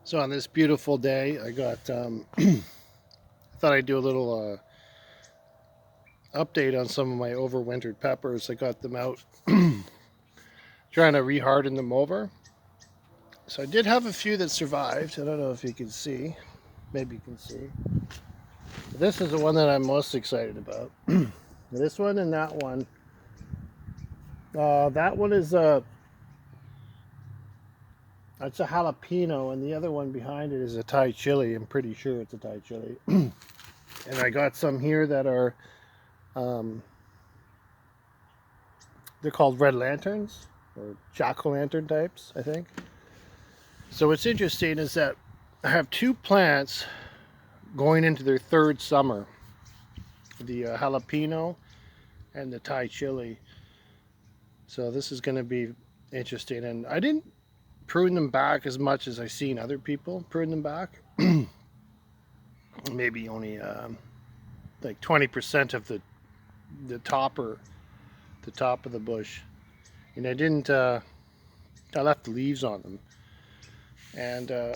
So on this beautiful day, I got I thought I'd do a little update on some of my overwintered peppers. I got them out trying to reharden them over. So I did have a few that survived. I don't know if you can see. Maybe you can see. This is the one that I'm most excited about. This one and that one. That one is it's a jalapeno, and the other one behind it is a Thai chili. I'm pretty sure it's a Thai chili. And I got some here that are um, they're called red lanterns or jack o' lantern types, I think. So what's interesting is that I have two plants going into their third summer: the jalapeno and the Thai chili. So this is going to be interesting. And I didn't prune them back as much as I've seen other people prune them back. Maybe only like 20% of the topper, the top of the bush. And I didn't. I left the leaves on them, and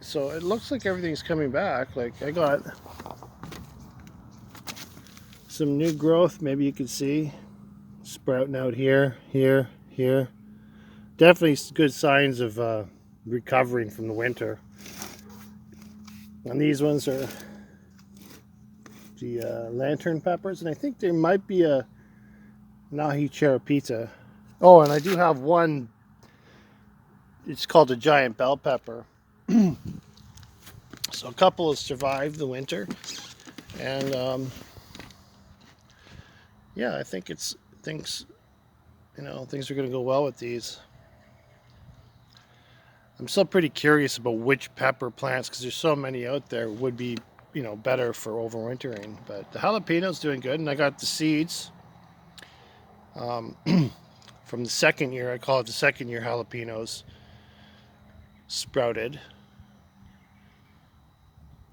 so it looks like everything's coming back. Like I got some new growth. Maybe you can see sprouting out here, here, here. Definitely good signs of recovering from the winter. And these ones are the lantern peppers, and I think there might be a Nahi Cherapita. Oh, and I do have one. It's called a giant bell pepper. So a couple have survived the winter, and yeah, I think it's things. Things are going to go well with these. I'm still pretty curious about which pepper plants because there's so many out there would be better for overwintering. But the jalapeno's doing good, and I got the seeds um, from the second year. I call it the second year jalapenos sprouted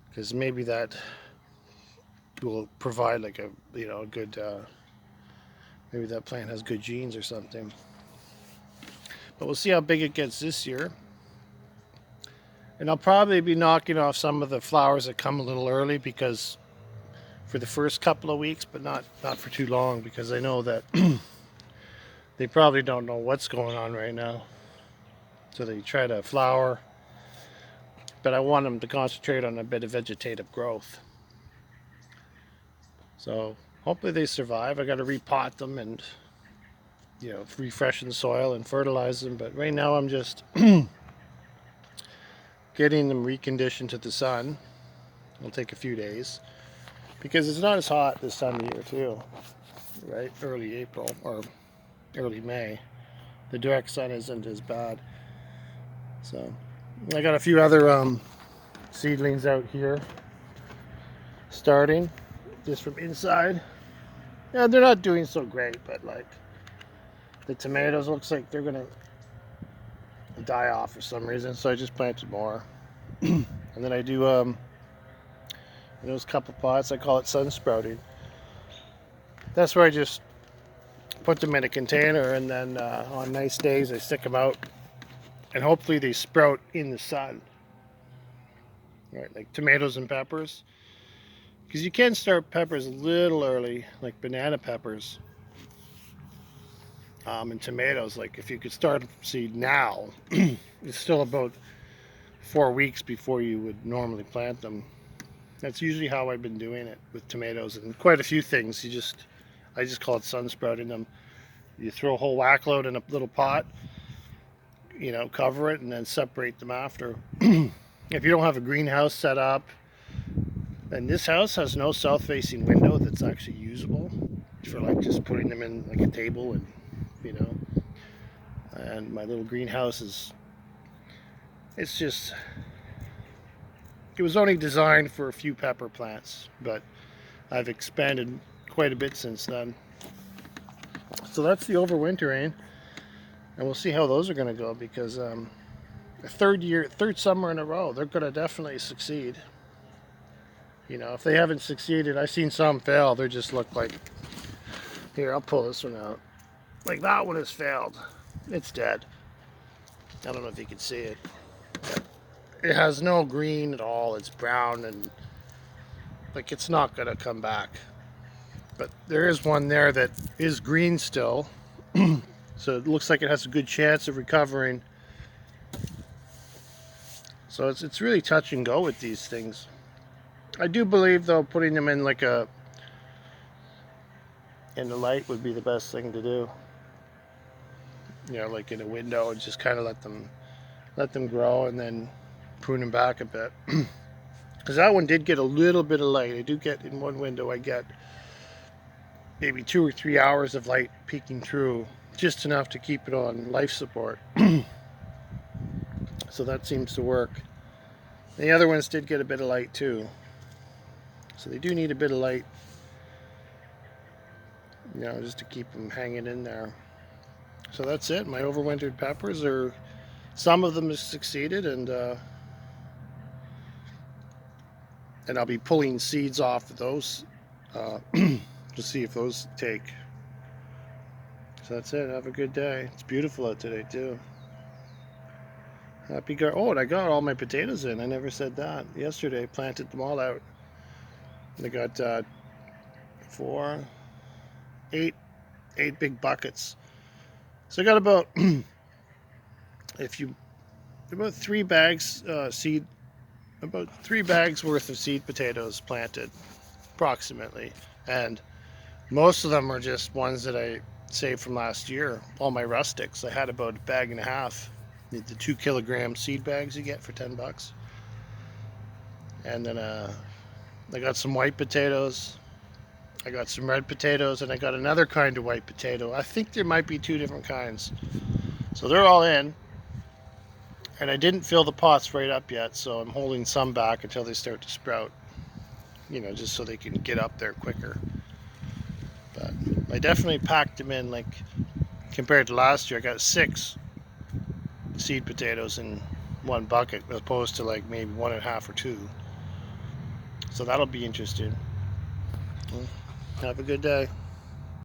because maybe that will provide like a good maybe that plant has good genes or something. But we'll see how big it gets this year. And I'll probably be knocking off some of the flowers that come a little early because for the first couple of weeks, but not for too long because I know that they probably don't know what's going on right now. So they try to flower, but I want them to concentrate on a bit of vegetative growth. So hopefully they survive. I got to repot them and refresh the soil and fertilize them. But right now I'm just getting them reconditioned to the sun. It'll take a few days because it's not as hot this time of year too, right? Early April or early May. The direct sun isn't as bad. So I got a few other seedlings out here starting just from inside. Yeah, they're not doing so great, but like the tomatoes looks like they're gonna die off for some reason. So I just planted more, and then I do in those couple pots. I call it sun sprouting. That's where I just put them in a container, and then on nice days I stick them out, and hopefully they sprout in the sun. Right, like tomatoes and peppers, because you can start peppers a little early, like banana peppers, and tomatoes. Like if you could start seed now, it's still about 4 weeks before you would normally plant them. That's usually how I've been doing it with tomatoes and quite a few things. I just call it sun sprouting them. You throw a whole whack load in a little pot, cover it, and then separate them after. If you don't have a greenhouse set up, and this house has no south-facing window that's actually usable for like just putting them in like a table, and you know, and my little greenhouse it's just, it was only designed for a few pepper plants, but I've expanded quite a bit since then. So that's the overwintering, and we'll see how those are going to go because third summer in a row, they're going to definitely succeed. If they haven't succeeded, I've seen some fail. They just look like, here, I'll pull this one out. Like that one has failed. It's dead. I don't know if you can see it. It has no green at all. It's brown and like it's not gonna come back. But there is one there that is green still. So it looks like it has a good chance of recovering. So it's really touch and go with these things. I do believe though putting them in like in the light would be the best thing to do. You know, like in a window and just kind of let them grow and then prune them back a bit. Because that one did get a little bit of light. I do get in one window, I get maybe 2 or 3 hours of light peeking through, just enough to keep it on life support. So that seems to work. The other ones did get a bit of light too. So they do need a bit of light, you know, just to keep them hanging in there. So that's it. My overwintered peppers are, some of them have succeeded, and I'll be pulling seeds off of those to see if those take. So that's it. Have a good day. It's beautiful out today too. Happy oh, and I got all my potatoes in. I never said that. Yesterday, planted them all out. I got 8 big buckets. So I got about about 3 bags about 3 bags worth of seed potatoes planted, approximately, and most of them are just ones that I saved from last year. All my rustics. I had about 1.5 bags. The 2 kilogram seed bags you get for $10. And then I got some white potatoes. I got some red potatoes, and I got another kind of white potato. I think there might be 2 different kinds. So they're all in. And I didn't fill the pots right up yet, so I'm holding some back until they start to sprout. You know, just so they can get up there quicker. But I definitely packed them in, like, compared to last year, I got 6 seed potatoes in one bucket, as opposed to like maybe 1.5 or 2. So that'll be interesting. Have a good day.